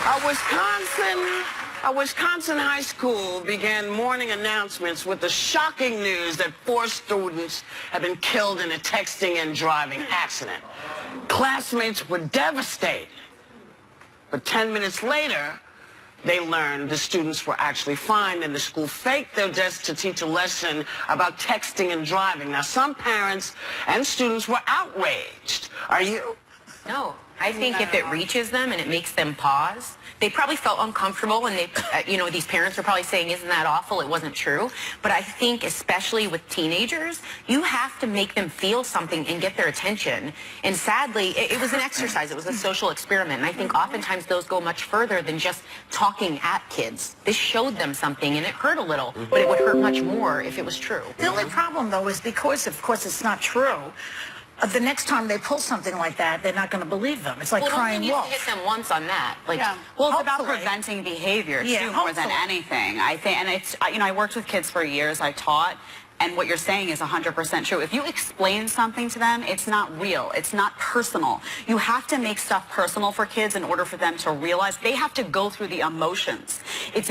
A Wisconsin high school began morning announcements with the shocking news that 4 students had been killed in a texting and driving accident. Classmates were devastated. But 10 minutes later, they learned the students were actually fine, and the school faked their deaths to teach a lesson about texting and driving. Now, some parents and students were outraged. Are you? No. I think if it reaches them and it makes them pause, they probably felt uncomfortable, and they, these parents are probably saying, isn't that awful? It wasn't true. But I think especially with teenagers, you have to make them feel something and get their attention. And sadly, it was an exercise. It was a social experiment. And I think oftentimes those go much further than just talking at kids. This showed them something, and it hurt a little, but it would hurt much more if it was true. The only problem, though, is because, of course, it's not true. The next time they pull something like that, they're not going to believe them. It's like crying wolf. Hit them once on that. Like, yeah. Well, it's about preventing behavior too, more than anything. I think, and it's I worked with kids for years. I taught. And what you're saying is 100% true. If you explain something to them, it's not real. It's not personal. You have to make stuff personal for kids in order for them to realize they have to go through the emotions. It's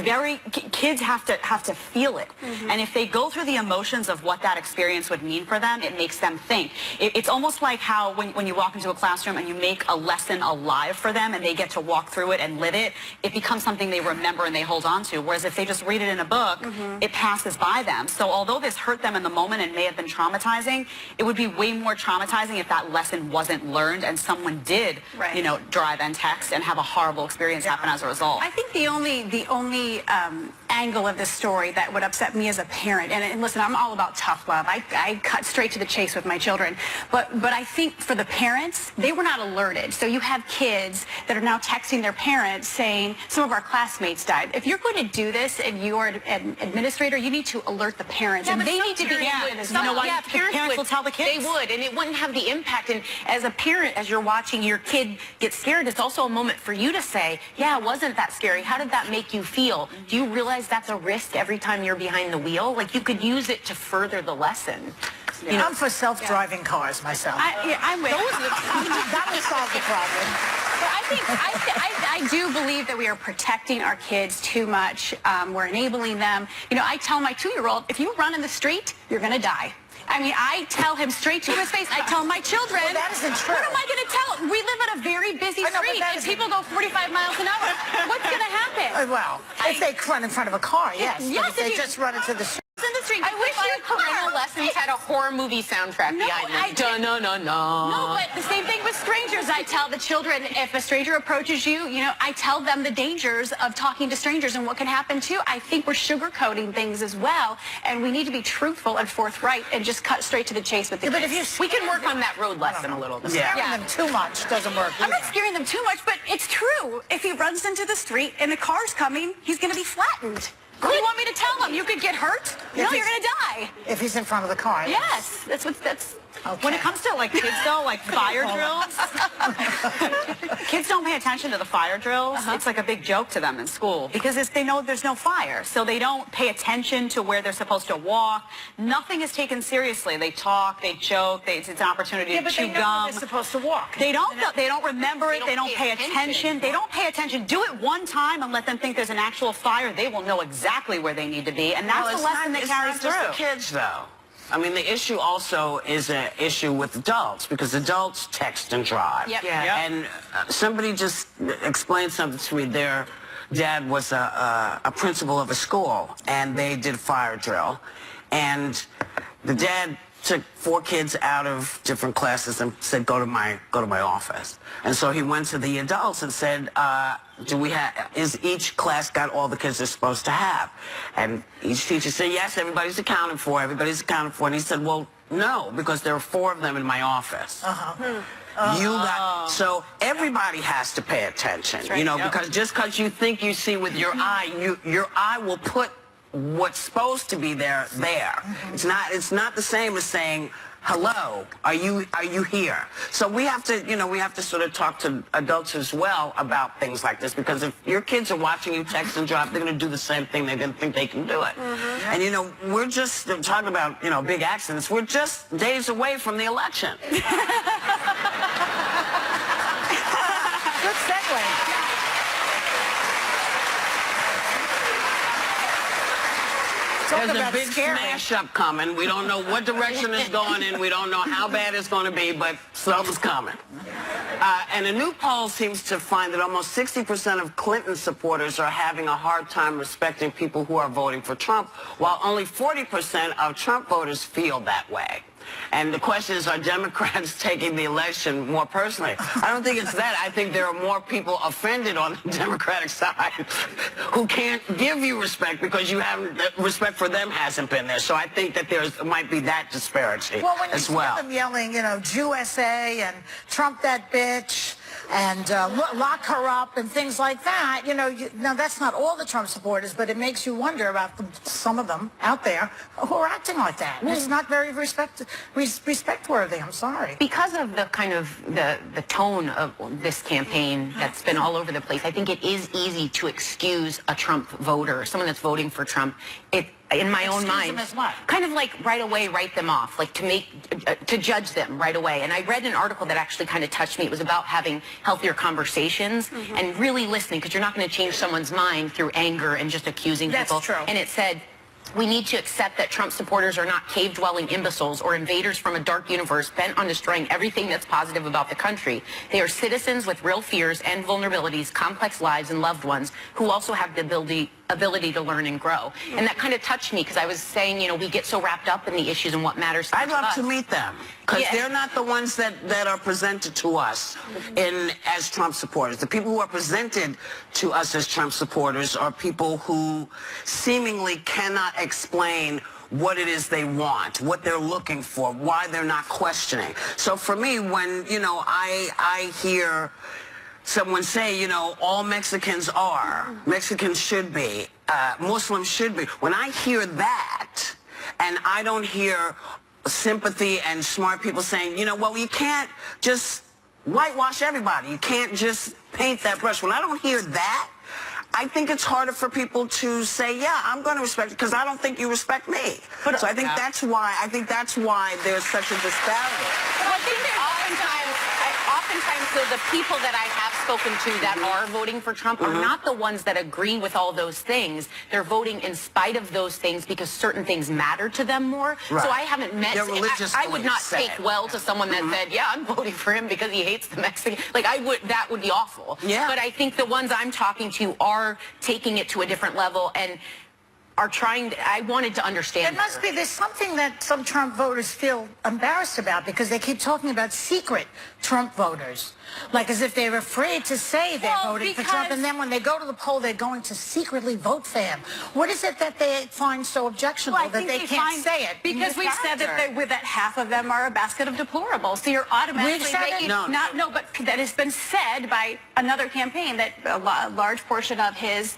kids have to feel it. And if they go through the emotions of what that experience would mean for them, it makes them think. It's almost like how when you walk into a classroom and you make a lesson alive for them and they get to walk through it and live it, it becomes something they remember and they hold on to. Whereas if they just read it in a book, it passes by them. So although this hurt them in the moment and may have been traumatizing, it would be way more traumatizing if that lesson wasn't learned and someone did, drive and text and have a horrible experience happen as a result. I think the only angle of this story that would upset me as a parent, and listen, I'm all about tough love. I cut straight to the chase with my children, but I think for the parents, they were not alerted. So you have kids that are now texting their parents saying, some of our classmates died. If you're going to do this and you're an administrator, you need to alert the parents, and they need to be parents will tell the kids. They would, and it wouldn't have the impact. And as a parent, as you're watching your kid get scared, it's also a moment for you to say, yeah, wasn't that scary? How did that make you feel? Do you realize that's a risk every time you're behind the wheel? Like, you could use it to further the lesson. I'm for self-driving cars myself. I'm with that would solve the problem. But I do believe that we are protecting our kids too much. We're enabling them. I tell my 2-year-old, if you run in the street, you're going to die. I mean, I tell him straight to his face. I tell my children. Well, that isn't true. What am I going to tell? We live at a very busy street, and people go 45 miles an hour. What's going to happen? Well, if they run in front of a car, yes. Yes, but if they just run into the street. I wish your parental lessons had a horror movie soundtrack behind them. No, but the same thing with strangers. I tell the children, if a stranger approaches you, I tell them the dangers of talking to strangers and what can happen too. I think we're sugarcoating things as well, and we need to be truthful and forthright and just cut straight to the chase with the kids. But if we can work on that road lesson a little bit. Scaring them too much doesn't work. I'm not scaring them too much, but it's true. If he runs into the street and a car's coming, he's going to be flattened. What do you want me to tell him? You could get hurt? No, you're going to die. If he's in front of the car. Yes, that's. Okay. When it comes to kids though, fire drills, kids don't pay attention to the fire drills. It's like a big joke to them in school because they know there's no fire, so they don't pay attention to where they're supposed to walk. Nothing is taken seriously. They talk, they joke. It's an opportunity to chew they know gum. where they're supposed to walk. They don't remember it. They don't pay attention. They don't pay attention. Do it one time and let them think there's an actual fire. They will know exactly where they need to be, and that's the lesson that carries through. It's not just the kids, though. I mean, the issue also is an issue with adults, because adults text and drive. Yep. And somebody just explained something to me. Their dad was a principal of a school, and they did a fire drill. And the dad took 4 kids out of different classes and said, go to my office. And so he went to the adults and said, is each class got all the kids they're supposed to have? And each teacher said, yes, everybody's accounted for. And he said, well, no, because there are 4 of them in my office. So everybody has to pay attention, because just because you think you see with your eye, your eye will put what's supposed to be there. It's not the same as saying, hello, are you here? So we have to sort of talk to adults as well about things like this, because if your kids are watching you text and drive, they're going to do the same thing. They're going to think they can do it. And we're just talking about big accidents. We're just days away from the election. Good segue. Talk There's a about big scary. smash up coming. We don't know what direction it's going in. We don't know how bad it's going to be, but something's coming. And a new poll seems to find that almost 60% of Clinton supporters are having a hard time respecting people who are voting for Trump, while only 40% of Trump voters feel that way. And the question is, are Democrats taking the election more personally? I don't think it's that. I think there are more people offended on the Democratic side who can't give you respect because you haven't, respect for them hasn't been there. So I think that there might be that disparity Well, when you as see well. them yelling, you know, USA and Trump that bitch and lock her up and things like that, you know, now that's not all the Trump supporters, but it makes you wonder about some of them out there who are acting like that. And it's not very respect-worthy, I'm sorry. Because of the kind of the tone of this campaign that's been all over the place, I think it is easy to excuse a Trump voter, someone that's voting for Trump. In my own Excuse mind, them as what? kind of like right away write them off, like to judge them right away. And I read an article that actually kind of touched me. It was about having healthier conversations and really listening, because you're not going to change someone's mind through anger and just accusing That's people. true. And it said, we need to accept that Trump supporters are not cave-dwelling imbeciles or invaders from a dark universe bent on destroying everything that's positive about the country. They are citizens with real fears and vulnerabilities, complex lives, and loved ones who also have the ability to learn and grow. And that kind of touched me, because I was saying, you know, we get so wrapped up in the issues and what matters to I'd love us. to meet them, because Yeah. they're not the ones that are presented to us as Trump supporters. The people who are presented to us as Trump supporters are people who seemingly cannot explain what it is they want, what they're looking for, why they're not questioning. So for me, when, you know, I hear someone say, you know, all Mexicans are, Mexicans should be, Muslims should be. When I hear that, and I don't hear sympathy and smart people saying, you know, well, you can't just whitewash everybody. You can't just paint that brush. When I don't hear that, I think it's harder for people to say, yeah, I'm going to respect you, because I don't think you respect me. So I think that's why there's such a disparity. Well, I think oftentimes, so the people that I have spoken to that are voting for Trump are not the ones that agree with all those things. They're voting in spite of those things because certain things matter to them more. Right. So I haven't met, Their religious I would not beliefs take say. well to someone that said, yeah, I'm voting for him because he hates the Mexican. Like, that would be awful. Yeah. But I think the ones I'm talking to are taking it to a different level and are trying to, I wanted to understand. It must be, there's something that some Trump voters feel embarrassed about, because they keep talking about secret Trump voters. Like as if they're afraid to say they're voting for Trump, and then when they go to the poll, they're going to secretly vote for him. What is it that they find so objectionable that they can't say it? Because we've said that half of them are a basket of deplorables. So you're automatically We've said making, it? no, but that has been said by another campaign that a large portion of his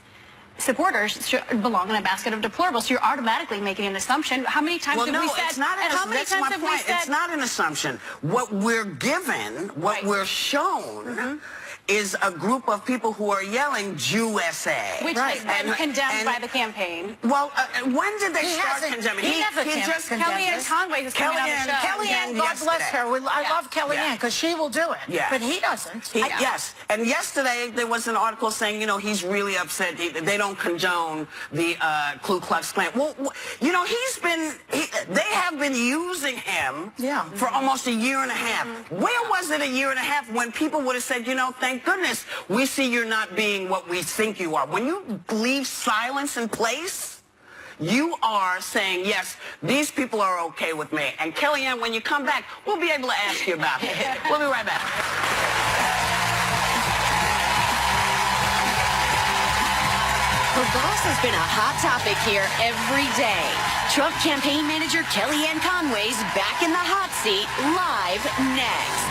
supporters belong in a basket of deplorables. So you're automatically making an assumption. How many times have we said? It's not that's my point. It's not an assumption. What we're given, what we're shown, is a group of people who are yelling USA. Which has been condemned by the campaign. Well, when did they start hasn't. condemning? He never just condemned Kellyanne Conway is coming on the show. Kellyanne, God bless her. I love Kellyanne because she will do it. Yeah. But he doesn't. Yes. And yesterday there was an article saying, you know, he's really upset. They don't condone the Ku Klux Klan. Well, you know, they have been using him for almost a year and a half. Where was it a year and a half when people would have said, you know, thank goodness we see you're not being what we think you are? When you leave silence in place, you are saying, yes, these people are okay with me. And Kellyanne, when you come back, we'll be able to ask you about it. We'll be right back. Her boss has been a hot topic here every day. Trump campaign manager Kellyanne Conway's back in the hot seat, live next.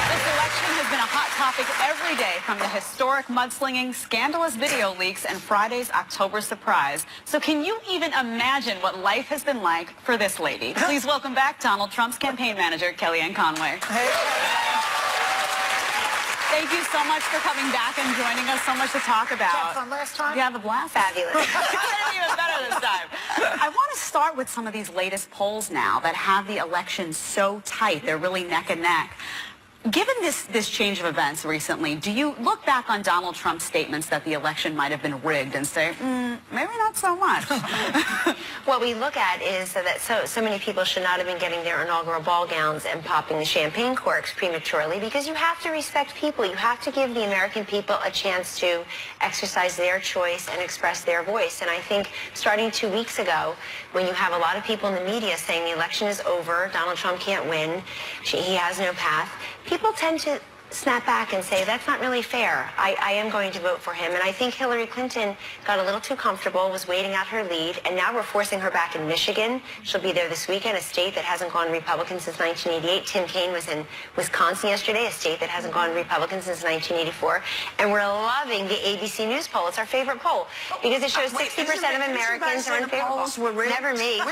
This election has been a hot topic every day, from the historic mudslinging, scandalous video leaks, and Friday's October surprise. So can you even imagine what life has been like for this lady? Please welcome back Donald Trump's campaign manager, Kellyanne Conway. Thank you so much for coming back and joining us. So much to talk about. Had fun last time? You have a blast? Fabulous. It's going to be even better this time. I want to start with some of these latest polls now that have the election so tight. They're really neck and neck. Given this change of events recently, do you look back on Donald Trump's statements that the election might have been rigged and say, maybe not so much? What we look at is that so many people should not have been getting their inaugural ball gowns and popping the champagne corks prematurely, because you have to respect people. You have to give the American people a chance to exercise their choice and express their voice. And I think starting 2 weeks ago, when you have a lot of people in the media saying the election is over, Donald Trump can't win, he has no path, people tend to snap back and say, that's not really fair. I am going to vote for him. And I think Hillary Clinton got a little too comfortable, was waiting out her lead, and now we're forcing her back in Michigan. She'll be there this weekend, a state that hasn't gone Republican since 1988. Tim Kaine was in Wisconsin yesterday, a state that hasn't gone Republican since 1984. And we're loving the ABC News poll. It's our favorite poll because it shows 60% of Americans are in favor. Never me.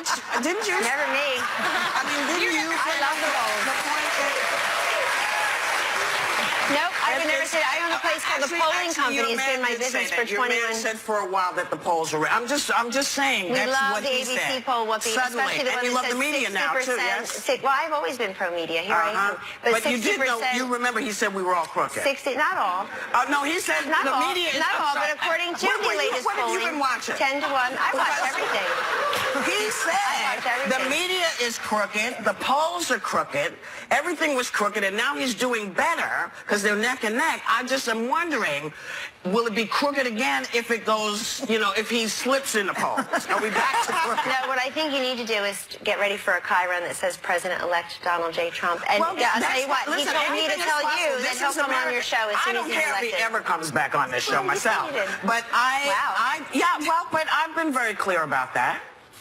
Didn't you? Never me. I mean, didn't you? I love the polls. Nope, I would never say that. I own a place called the Polling Company. It's been my business for 21 Your man said for a while that the polls were. I'm just saying. We That's love what the he ABC said. poll, Suddenly, especially the one and you that love the media says 60%. now too. Yes. Well, I've always been pro-media. Here I am. But you did know. You remember he said we were all crooked. 60, not all. No, he said Not the all. media is. Not all, but according to the latest what polling, have you been watching? 10 to 1. I watch everything. He said the media is crooked, the polls are crooked, everything was crooked, and now he's doing better because they're neck and neck. I just am wondering, will it be crooked again if it goes, if he slips in the polls? Are we back to crooked? No, what I think you need to do is get ready for a Chiron that says President-elect Donald J. Trump. And Well, I'll tell you what, listen, he told me to anything is tell possible. you that This he'll is come on America. your show as soon as he's I don't care if elected. he ever comes back on this show myself. did. But but I've been very clear about that.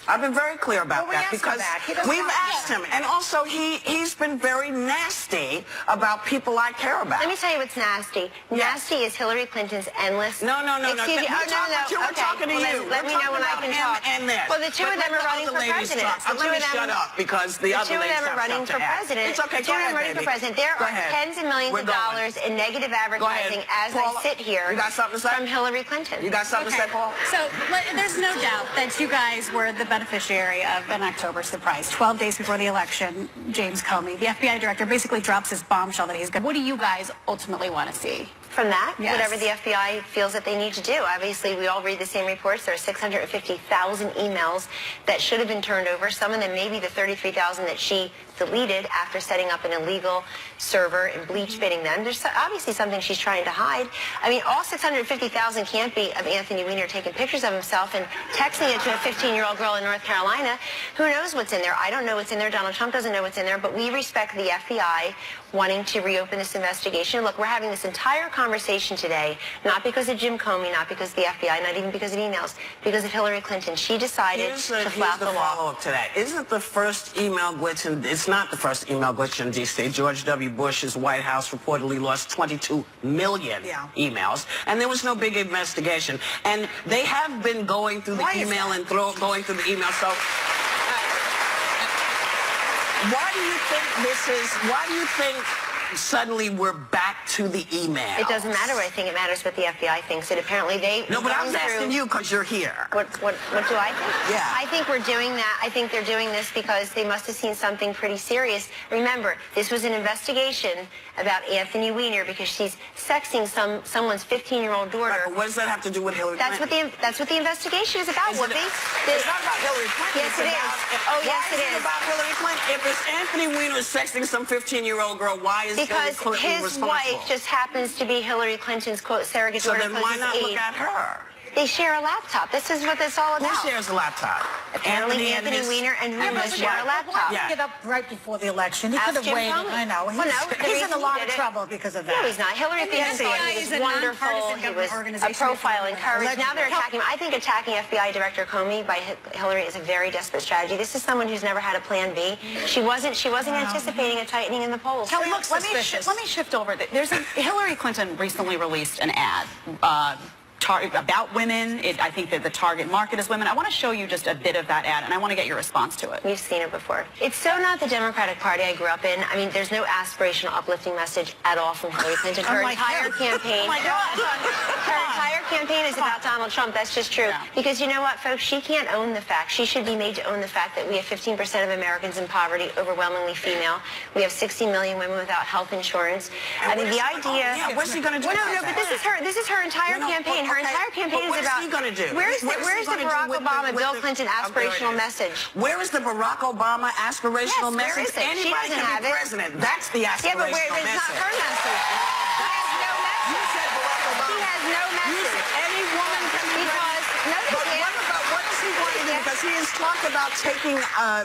I've been very clear about that because we've asked him. And also, he's been very nasty about people I care about. Let me tell you what's nasty. Nasty is Hillary Clinton's endless... No. Excuse me. We're talking to you. Let me know when I can talk. Well, the two of them are running for president. Let me shut up because the other ladies have running stuff for to add. president. It's okay. The two of them running for president. There are tens of millions of dollars in negative advertising as I sit here You got something to say? from Hillary Clinton. You got something to say, Paul? So there's no doubt that you guys were the beneficiary of an October surprise. 12 days before the election, James Comey, the FBI director, basically drops his bombshell that he's going. What do you guys ultimately want to see? From that, Yes. whatever the FBI feels that they need to do. Obviously, we all read the same reports. There are 650,000 emails that should have been turned over. Some of them, maybe the 33,000 that she deleted after setting up an illegal server and bleach bidding them. There's obviously something she's trying to hide. I mean, all 650,000 can't be of Anthony Weiner taking pictures of himself and texting it to a 15-year-old girl in North Carolina. Who knows what's in there? I don't know what's in there. Donald Trump doesn't know what's in there. But we respect the FBI wanting to reopen this investigation. Look, we're having this entire conversation today, not because of Jim Comey, not because of the FBI, not even because of emails, because of Hillary Clinton. She decided to flout the law. Follow-up to that. Isn't the first email glitch it's not the first email glitch in D.C. George W. Bush's White House reportedly lost 22 million emails, and there was no big investigation. And they have been going through the email and going through the email. So why do you think suddenly we're back to the email? It doesn't matter what I think. It matters what the FBI thinks. And apparently they... No, but I'm asking you because you're here. What do I think? Yeah. I think we're doing that. I think they're doing this because they must have seen something pretty serious. Remember, this was an investigation about Anthony Weiner because she's sexting someone's 15-year-old daughter. Right, but what does that have to do with Hillary Clinton? That's what the investigation is about, Whoopi. It's not about Hillary Clinton. Yes, it is. Oh, yes, it is. Why is it about Hillary Clinton? If it's Anthony Weiner sexting some 15-year-old girl, why is Hillary because Clinton his responsible? wife just happens to be Hillary Clinton's, quote, surrogate So daughter. then why not look at her? They share a laptop. This is what it's all about. Who shares a laptop? Apparently, Anthony Weiner and Weiner share a laptop. He get up right before the election. He Ask could have Jim waited. Comey. I know. Well, no, the He's in reason a he lot did of it- trouble because of that. No, he's not. Hillary thinks FBI he's is a wonderful. nonpartisan He was government a organization. profile and courage. Now they're attacking him. I think attacking FBI Director Comey by Hillary is a very desperate strategy. This is someone who's never had a plan B. She wasn't anticipating a tightening in the polls. Kelly, let me shift over. Hillary Clinton recently released an ad about women. I think that the target market is women. I want to show you just a bit of that ad, and I want to get your response to it. You've seen it before. It's so not the Democratic Party I grew up in. I mean, there's no aspirational, uplifting message at all from Hillary Clinton. Her entire campaign. Oh my God. Her entire campaign is about Donald Trump. That's just true. Yeah. Because you know what, folks? She can't own the fact. She should be made to own the fact that we have 15% of Americans in poverty, overwhelmingly female. We have 60 million women without health insurance. I mean, the idea. Yeah, what's he going to do? Well, no, but this is her entire campaign. Her entire campaign is about. What is he going to do? Where's the Barack Obama, Bill Clinton aspirational message? Where is the Barack Obama aspirational Yes, where message? is it? She Anybody doesn't can have be it. president. That's the aspirational Yeah, but it's not message. her message. She has no message. You said Barack Obama. She has no You message. said any woman can be Because what is he going to do? Because he has talked about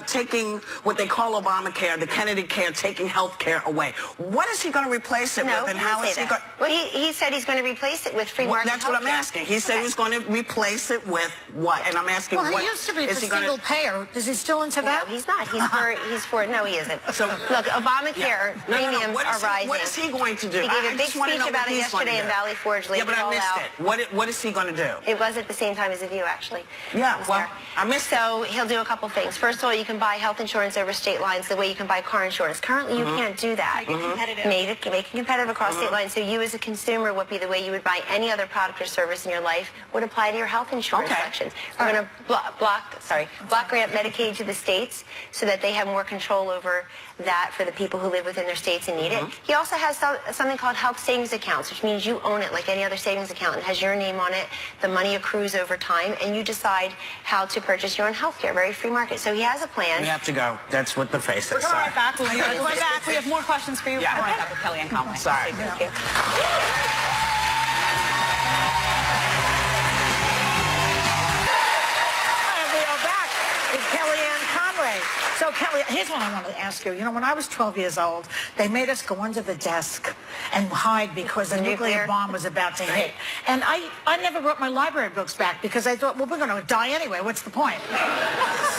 taking what they call Obamacare, the Kennedy care, taking health care away. What is he going to replace it No, with? And how is he going? Well, he said he's going to replace it with free market That's what I'm healthcare. asking. He said he was going to replace it with what? And I'm asking Well, what he used to be is for he going single payer. Is he still into that? No, he's not. He's for no, he isn't. So- look, Obamacare No. premiums What are is he- rising. What is he going to do? He gave I a big just wanna know speech what about it he's going to yesterday in do. Valley Forge. Yeah, laid but it I all missed out. it. What is he going to do? It was at the same time as The View, actually. Yeah, It was well, there. I missed it. So he'll do a couple things. First of all, you can buy health insurance over state lines the way you can buy car insurance. Currently, you can't do that. Make it competitive. Make it competitive across state lines. So you as a consumer would be the way you would buy any other product or service in your life would apply to your health insurance Okay. sections. We're going to block grant Medicaid to the states so that they have more control over that for the people who live within their states and need it. He also has something called health savings accounts, which means you own it like any other savings account. It has your name on it. The money accrues over time, and you decide how to purchase your own health care. Very free market. So he has a plan. We have to go. That's what the face is. We're going Sorry. right back. We'll be right back. We have more questions for you. Yeah. We're right back with Kellyanne Conway. Sorry. Thank you. We are back with Kellyanne Conway. So, Kelly, here's what I wanted to ask you. You know, when I was 12 years old, they made us go under the desk and hide because the nuclear bomb was about to hit. And I never brought my library books back because I thought, well, we're going to die anyway. What's the point?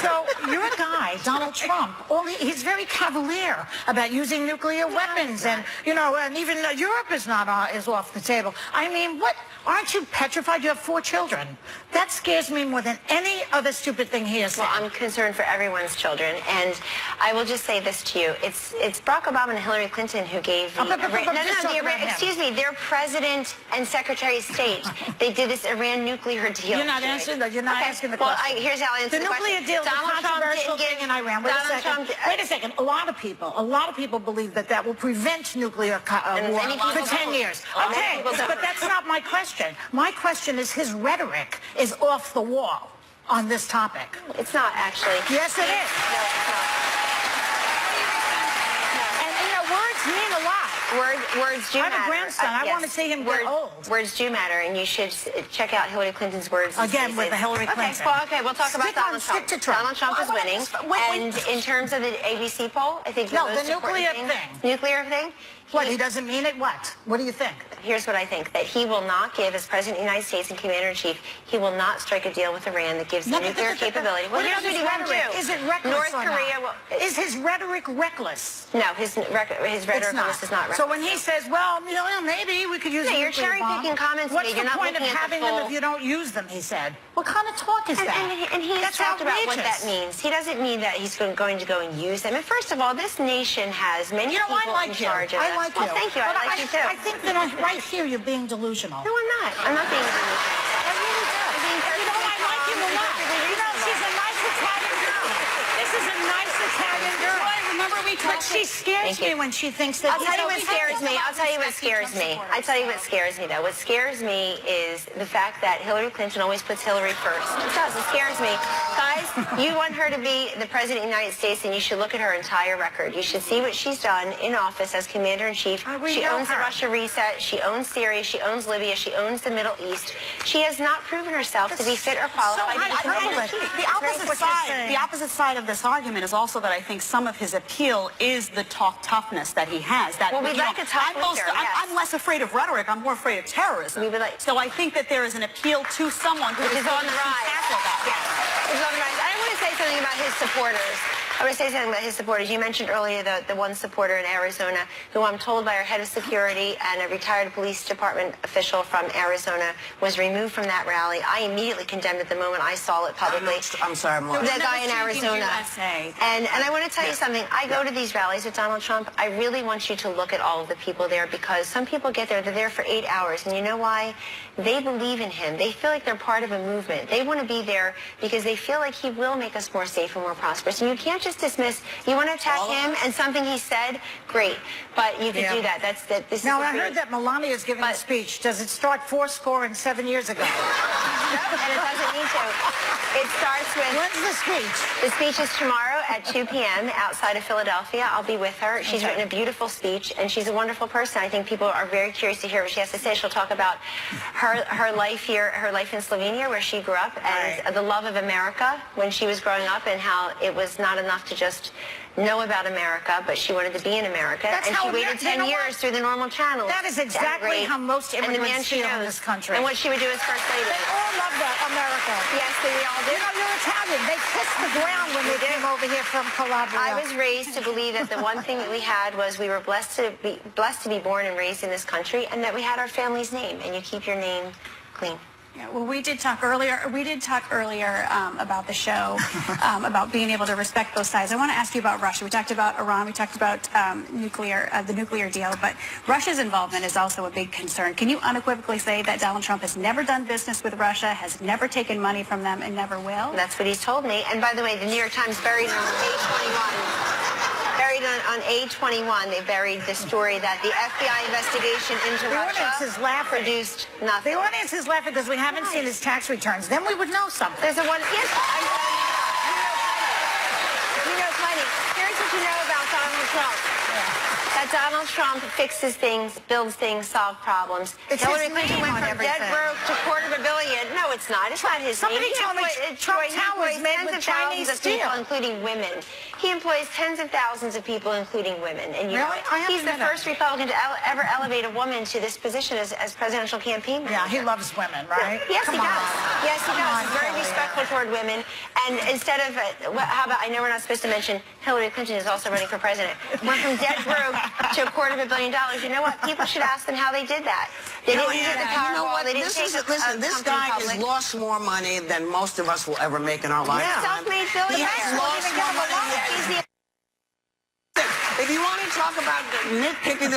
So you're a guy, Donald Trump. He's very cavalier about using nuclear weapons, and you know, and even Europe is off the table. I mean, what? Aren't you petrified? You have 4 children. That scares me more than any other stupid thing he has said. Well, I'm concerned for everyone's children, and I will just say this to you: it's Barack Obama and Hillary Clinton who gave excuse me, their president and Secretary of State. They did this Iran nuclear deal. You're not answering the. You're not asking the well, question. here's how I answer the the question. nuclear deal, the controversial thing in Iran. Wait a second. A lot of people believe that will prevent nuclear war many people for 10 don't. years. Many Okay, people don't. but that's not my question. My question is his rhetoric is off the wall on this topic. It's not actually. Yes, it is. No, it's not. And you know, words mean a lot. Words do I matter. have a grandson. I Yes. want to see him get old. Words do matter, and you should check out Hillary Clinton's words. Again, with the Hillary Clinton. Okay, we'll talk about Donald Trump. Stick to Trump. Donald Trump is winning. And in terms of the ABC poll, I think No, the most the important nuclear thing. Nuclear thing? What, he doesn't mean it? What? What do you think? Here's what I think, that he will not give, as President of the United States and Commander-in-Chief, he will not strike a deal with Iran that gives them nuclear capability. Well, here's what he won't do. Is it reckless North or not? Korea will... Is his rhetoric reckless? No, his rhetoric It's not. is not reckless. So when he says, well, you know, maybe we could use Yeah, a you're nuclear bomb. cherry-picking comments What's today. You're the not point of looking at the having them full- if you don't use them, he said. What kind of talk is that? And he's That's talked about what outrageous. that means. He doesn't mean that he's going to go and use them. And first of all, this nation has many You know, people I like in you. charge of I us. like well, you. thank you. But I like you too. I think that right here you're being delusional. No, I'm not. I'm not being delusional. I really do. I'm being You know, I like you a lot. You know, she's a nice Italian girl. This is a nice Italian girl. Remember we But she scares Thank me you. when she thinks that. I'll tell you what scares me. I'll tell you what scares me. I tell you what scares me, though. What scares me is the fact that Hillary Clinton always puts Hillary first. It does. It scares me. Guys, you want her to be the President of the United States, and you should look at her entire record. You should see what she's done in office as Commander-in-Chief. We She know owns the her. Russia reset. She owns Syria. She owns Libya. She owns the Middle East. She has not proven herself to be fit or qualified to be Commander-in-Chief. The opposite side of this argument is also that I think some of his appeal is the talk toughness that he has. That, Well, we'd like a tough leader, yes. I'm less afraid of rhetoric. I'm more afraid of terrorism. We would like- So I think that there is an appeal to someone who Which is on the willing to rise. tackle that. Yes. It's on the rise. I want to say something about his supporters. I want to say something about his supporters. You mentioned earlier the one supporter in Arizona who I'm told by our head of security and a retired police department official from Arizona was removed from that rally. I immediately condemned it the moment I saw it publicly. I'm sorry, I'm lost. The guy in Arizona. And I want to tell you something. I go to these rallies with Donald Trump. I really want you to look at all of the people there because some people get there, they're there for 8 hours. And you know why? They believe in him. They feel like they're part of a movement. They want to be there because they feel like he will make us more safe and more prosperous. And you can't just dismiss, you want to attack him and something he said, great. But you can do that. This Now, is I heard that Melania is giving a speech. Does it start 7 years ago? And it doesn't need to. It starts with... When's the speech? The speech is tomorrow at 2 p.m. outside of Philadelphia. I'll be with her. She's written a beautiful speech, and she's a wonderful person. I think people are very curious to hear what she has to say. She'll talk about her life here, her life in Slovenia, where she grew up, and the love of America when she was growing up, and how it was not enough to just know about America, but she wanted to be in America. That's and how she waited 10 years through the normal channels. That is exactly how most immigrants feel in this country. And what she would do as First Lady. They all love that America. Yes, they all do. You know, you're Italian. They kissed the ground when they came over here from Calabria. I was raised to believe that the one thing that we had was we were blessed to be born and raised in this country, and that we had our family's name, and you keep your name clean. Yeah, well, we did talk earlier about the show, about being able to respect both sides. I want to ask you about Russia. We talked about Iran. We talked about the nuclear deal. But Russia's involvement is also a big concern. Can you unequivocally say that Donald Trump has never done business with Russia, has never taken money from them, and never will? That's what he's told me. And by the way, the New York Times buried on A21, they buried the story that the FBI investigation into Russia produced nothing. The audience is laughing because we haven't seen his tax returns. Then we would know something. There's a one. Yes, you know plenty. Here's what you know about Donald Trump. That Donald Trump fixes things, builds things, solves problems. Hillary Clinton went from dead broke to $250 million. No, it's not. It's not his name. Somebody told me Trump Tower is made with Chinese steel, including women. He employs tens of thousands of people, including women. And you know, Really? he's the first Republican to ever elevate a woman to this position as presidential campaign manager. Yeah, he loves women, right? Yes, he does. Yes, he does. He's very Kellyanne. respectful toward women. And instead of, how about, I know we're not supposed to mention Hillary Clinton is also running for president. Went from dead broke to $250 million. You know what? People should ask them how they did that. They didn't hit the Powerball. They didn't take This guy has lost more money than most of us will ever make in our lifetime. Self-made billionaire. He has lost more money. If you want to talk about nitpicking,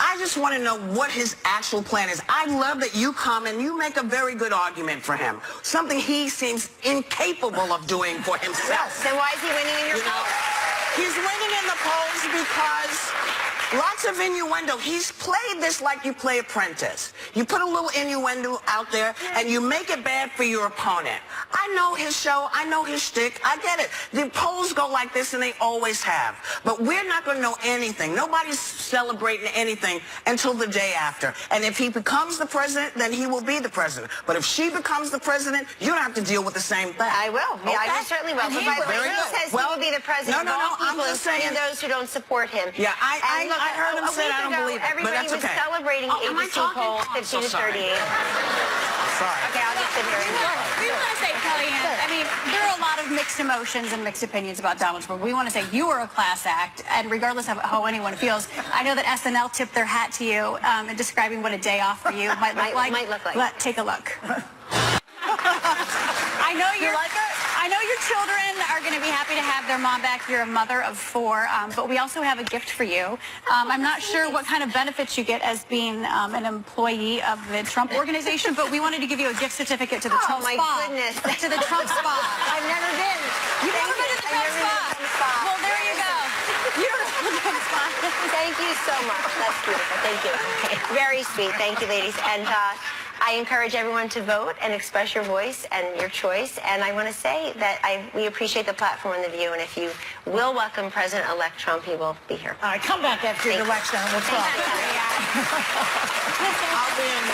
I just want to know what his actual plan is. I love that you come and you make a very good argument for him. Something he seems incapable of doing for himself. Then why is he winning in your polls? He's winning in the polls because lots of innuendo. He's played this like you play Apprentice. You put a little innuendo out there and you make it bad for your opponent. I know his show. I know his shtick. I get it. The polls go like this and they always have. But we're not going to know anything. Nobody's celebrating anything until the day after. And if he becomes the president, then he will be the president. But if she becomes the president, you don't have to deal with the same thing. I will. Okay? Yeah, I certainly will. But by the way, he says he will be the president No, of all I'm people, just saying. including those who don't support him. Yeah, I And look, heard him a say week I don't ago, believe it, but everybody that's was okay. celebrating Oh, am I ABC talking? poll I'm so 15 to 38. Sorry. Okay, I'll just sit here and We want to say, Kellyanne, I mean, there are a lot of mixed emotions and mixed opinions about Donald Trump. We want to say you are a class act, and regardless of how anyone feels, I know that SNL tipped their hat to you in describing what a day off for you might look like. Might look like. Take a look. I know you're like it. I know your children are going to be happy to have their mom back. You're a mother of 4, but we also have a gift for you. I'm not sure what kind of benefits you get as being an employee of the Trump organization, but we wanted to give you a gift certificate to the Trump my Spa. goodness. To the Trump Spa. I've never been. You've never been to the Trump Spa? Well, there you go. You're at the Trump Spa. Thank you so much. That's beautiful. Thank you. Very sweet. Thank you, ladies. And I encourage everyone to vote and express your voice and your choice. And I want to say that we appreciate the platform and the view. And if you will welcome President-elect Trump, he will be here. All right, come back after the election and we'll talk. I'll be in.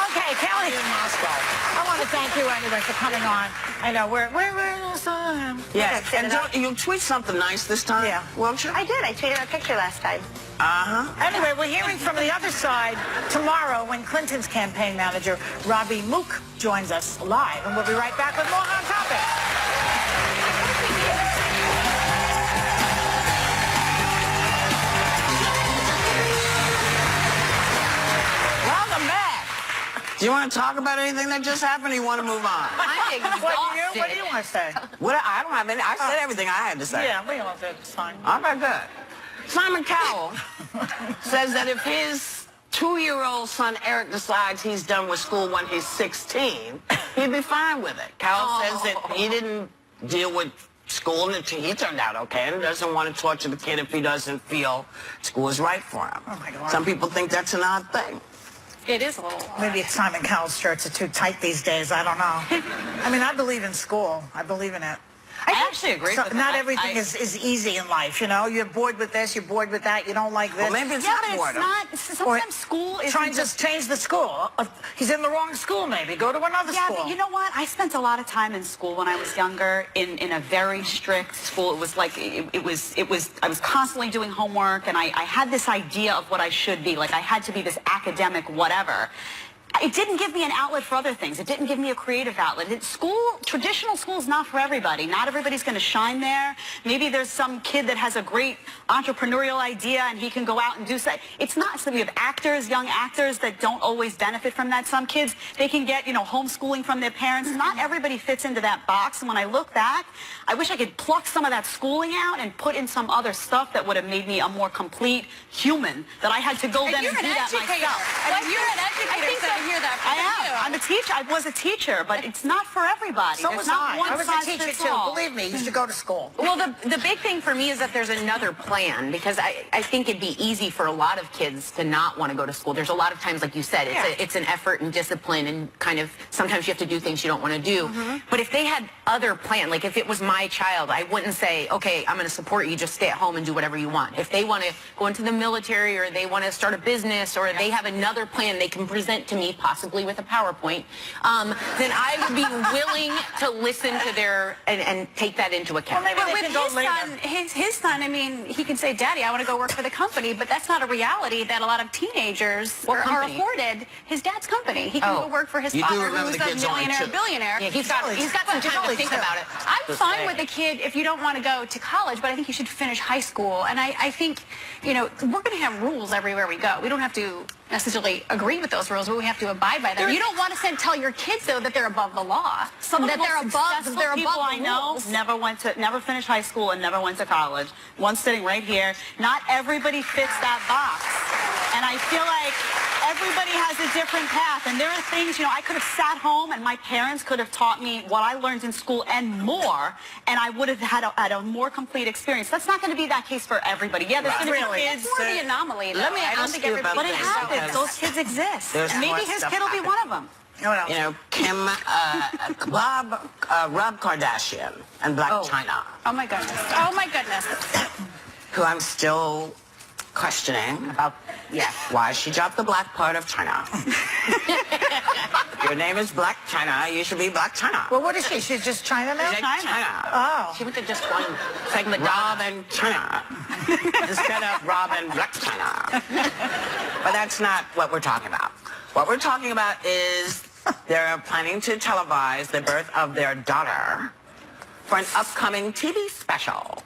Okay, Kelly. In Moscow. I want to thank you anyway for coming on. I know we're Yeah, and you'll tweet something nice this time, Yeah. won't you? I did. I tweeted a picture last time. Anyway, we're hearing from the other side tomorrow when Clinton's campaign manager, Robbie Mook, joins us live. And we'll be right back with more Hot Topics. Do you want to talk about anything that just happened, or you want to move on? I'm exhausted. What do you want to say? I don't have any. I said everything I had to say. Yeah, we all did. It's fine. All right, good. Simon Cowell says that if his 2-year-old son Eric decides he's done with school when he's 16, he'd be fine with it. Cowell says that he didn't deal with school until he turned out okay, and doesn't want to torture the kid if he doesn't feel school is right for him. Oh, my God. Some people think that's an odd thing. It is a little. Maybe Simon Cowell's shirts are too tight these days. I don't know. I mean, I believe in school. I believe in it. I actually agree So with not that. everything is easy in life, you know? You're bored with this, you're bored with that, you don't like this. Well, maybe it's Yeah, not but it's boredom. not. Sometimes school is Trying to change the school. He's in the wrong school, maybe. Go to another Yeah, school. but you know what? I spent a lot of time in school when I was younger in a very strict school. It was like, I was constantly doing homework, and I had this idea of what I should be. Like, I had to be this academic whatever. It didn't give me an outlet for other things. It didn't give me a creative outlet. Traditional school is not for everybody. Not everybody's going to shine there. Maybe there's some kid that has a great entrepreneurial idea and he can go out and do something. It's not. So we have actors, young actors that don't always benefit from that. Some kids, they can get, homeschooling from their parents. Not everybody fits into that box. And when I look back, I wish I could pluck some of that schooling out and put in some other stuff that would have made me a more complete human, that I had to go then and do that myself. And you're an educator, so I hear that from you. I'm a teacher. I was a teacher, but it's not for everybody. So There's was not I. one I was a size teacher, fits too. all. Believe me, you should go to school. Well, the big thing for me is that there's another plan, because I think it'd be easy for a lot of kids to not want to go to school. There's a lot of times, like you said, it's an effort and discipline, and kind of sometimes you have to do things you don't want to do. But if they had other plan, like if it was my child, I wouldn't say, okay, I'm going to support you, just stay at home and do whatever you want. If they want to go into the military, or they want to start a business, or they have another plan they can present to me, possibly with a PowerPoint, then I would be willing to listen to their and take that into account. Well, maybe But they with can go his later. son, his son, I mean, he can say, Daddy, I want to go work for the company, but that's not a reality that a lot of teenagers What are company? afforded. His dad's company. He can Oh. go work for his You do father, remember who's the a kid's only millionaire, two. billionaire. Yeah, he's got some time to think about it. I'm fine with the kid if you don't want to go to college, but I think you should finish high school. And I think, we're going to have rules everywhere we go. We don't have to necessarily agree with those rules, but we have to abide by them. You don't want to tell your kids, though, that they're above the law. Some of that the they're most above successful people the I know rules. never finished high school and never went to college. One sitting right here. Not everybody fits that box. And I feel like everybody has a different path. And there are things, I could have sat home and my parents could have taught me what I learned in school and more, and I would have had a more complete experience. That's not going to be that case for everybody. Yeah, there's going to be kids. It's more the anomaly, though. Let me I don't ask think you everybody about But it this, happens. because Those kids exist. there's And maybe more his stuff kid will be happening. one of them. No. Rob Kardashian and Blac Chyna, Oh, my goodness. Oh, my goodness. who I'm still questioning about why she dropped the black part of China. Your name is Blac Chyna. You should be Blac Chyna. Well, what is she? She's just China now? China. Oh. She went to just one segment. Rob and China instead of Rob and Blac Chyna. But that's not what we're talking about. What we're talking about is they're planning to televise the birth of their daughter for an upcoming TV special.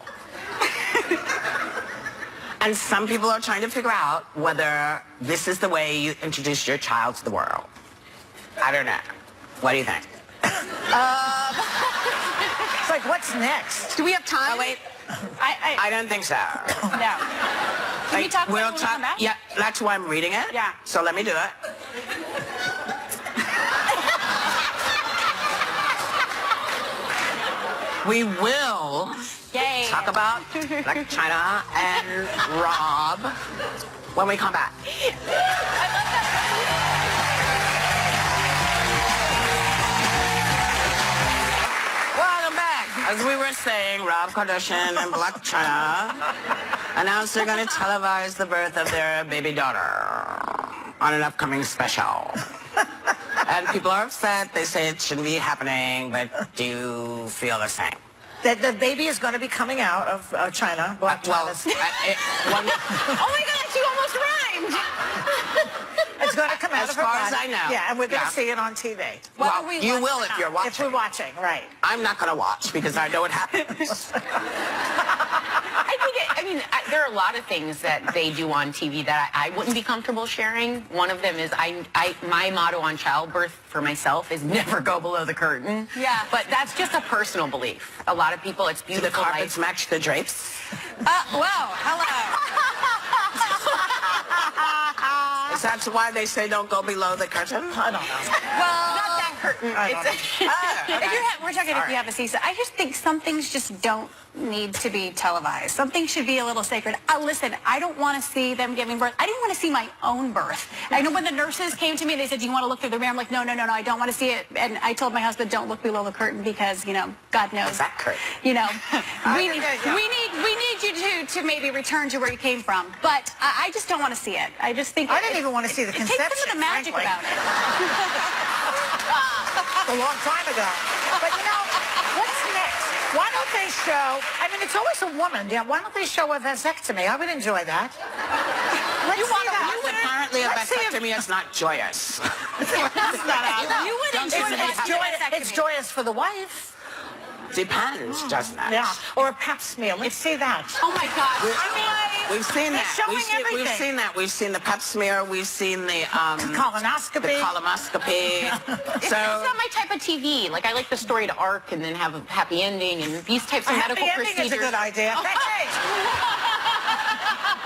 And some people are trying to figure out whether this is the way you introduce your child to the world. I don't know. What do you think? It's like, what's next? Do we have time? Oh, wait. I I don't think so. no. Can we talk about it we'll when we come back? Yeah, that's why I'm reading it. Yeah. So let me do it. We will Yay. talk about Blac Chyna and Rob when we come back. Welcome back. As we were saying, Rob Kardashian and Blac Chyna announced they're going to televise the birth of their baby daughter on an upcoming special. And people are upset. They say it shouldn't be happening, but do you feel the same? That the baby is going to be coming out of China. Well, China's- Oh my gosh, you almost rhymed. it's going to come out as of her far as body. I know. Yeah, and we're going to Yeah. see it on TV. well, you will if you're If watching. we're watching, right. I'm not going to watch because I know what happens. I think I mean, there are a lot of things that they do on TV that I wouldn't be comfortable sharing. One of them is my motto on childbirth for myself is never go below the curtain. Yeah. But that's just a personal belief. A lot of people, it's Do beautiful. the carpets match the drapes? Wow, hello. Is that why they say don't go below the curtain? I don't know. Well, Not that curtain. we're talking if you have a season. I just think some things just don't need to be televised. Some things should be a little sacred. Listen, I don't want to see them giving birth. I didn't want to see my own birth. I know when the nurses came to me, they said, do you want to look through the mirror? I'm like, no, I don't want to see it. And I told my husband, don't look below the curtain because, God knows. That curtain. We need you to maybe return to where you came from. But I just don't want to see it. I just think I didn't even want to see the it conception. takes some of the magic frankly. about it. A long time ago. But what's next? Why don't they show, it's always a woman. Yeah, why don't they show a vasectomy? I would enjoy that. Let's see that. Apparently a Let's see if- vasectomy is not joyous. You would enjoy It's joyous for the wife. Depends, doesn't it? Yeah. Or a pap smear. Let's see that. Oh my God. We've seen that. showing We've everything. seen that. We've seen the pap smear. We've seen the Colonoscopy. colonoscopy. It's not my type of TV. Like, I like the story to arc and then have a happy ending and these types of medical Happy ending procedures. is a good idea. Hey.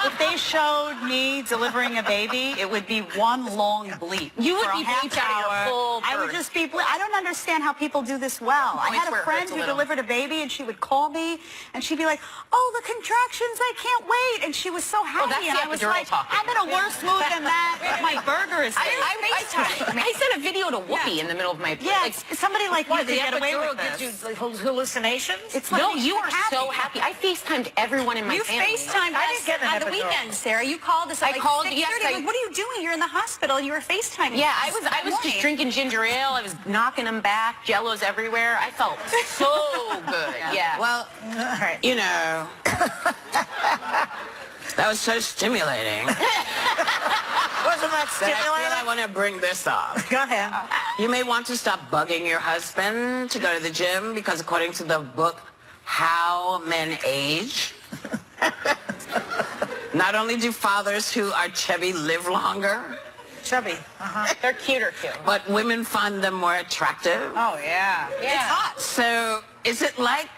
If they showed me delivering a baby, it would be one long bleep. You would for a be half bleeped out of your hour. full I would birth. just be I don't understand how people do this well. I had swear a it friend hurts a who little. delivered a baby, and she would call me, and she'd be like, "Oh, the contractions! I can't wait!" And she was so happy, that's and the I was epidural like, talking. "I'm in a worse mood than that. My burger is late." I sent a video to Whoopi in the middle of my... Yeah, like, somebody like you What, could the get away epidural with gives this. you hallucinations? It's no, like you are so happy. I FaceTimed everyone in my You family. FaceTimed I didn't us get an on the epidural. weekend, Sarah. You called us at I called, 6:30. yes, I'm like, what are you doing? You're in the hospital. You were FaceTiming. Yeah, us I was that just morning. drinking ginger ale. I was knocking them back. Jellos everywhere. I felt so good. Yeah. Well, right. that was so stimulating. Wasn't that that I feel I stimulating? want to bring this up. Go ahead. You may want to stop bugging your husband to go to the gym because according to the book, How Men Age, not only do fathers who are chubby live longer, Chubby. They're cuter too. but women find them more attractive. Oh, yeah. Yeah. So is it like,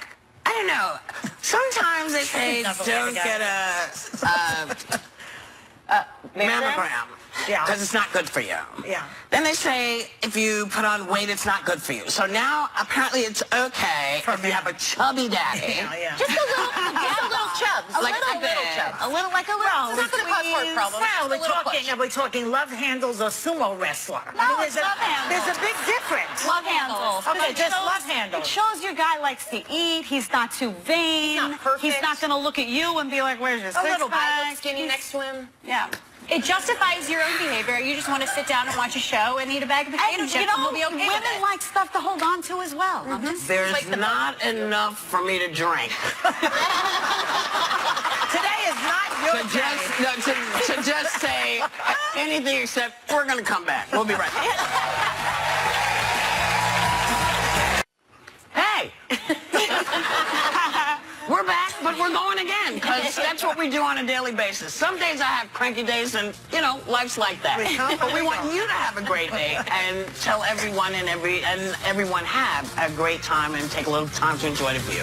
I don't know, sometimes they say Never don't mind, get a mammogram. Yeah. Because it's not good for you. Yeah. Then they say if you put on weight, it's not good for you. So now apparently it's okay if you have a chubby daddy. Yeah. Just a little chubs. Like a little chubs. A little, like a little. Well, It's not going to cause heart problems. Well, Just a little push. are we talking love handles or sumo wrestler? No, it's love handles. There's a big difference. Love handles. Okay, It just shows- love handles. It shows your guy likes to eat. He's not too vain. He's not perfect. He's not going to look at you and be like, "Where's your A little bit. I six-pack?" look skinny next to him. Yeah. It justifies your own behavior. You just want to sit down and watch a show and eat a bag of potato And, chips and we'll be okay with women it. like stuff to hold on to as well. I'm just There's not enough for me to drink. Today is not your day. To just say anything except we're going to come back. We'll be right back. Hey! We're back, but we're going again because that's what we do on a daily basis. Some days I have cranky days and, life's like that. But we want you to have a great day and tell everyone and everyone have a great time and take a little time to enjoy the view.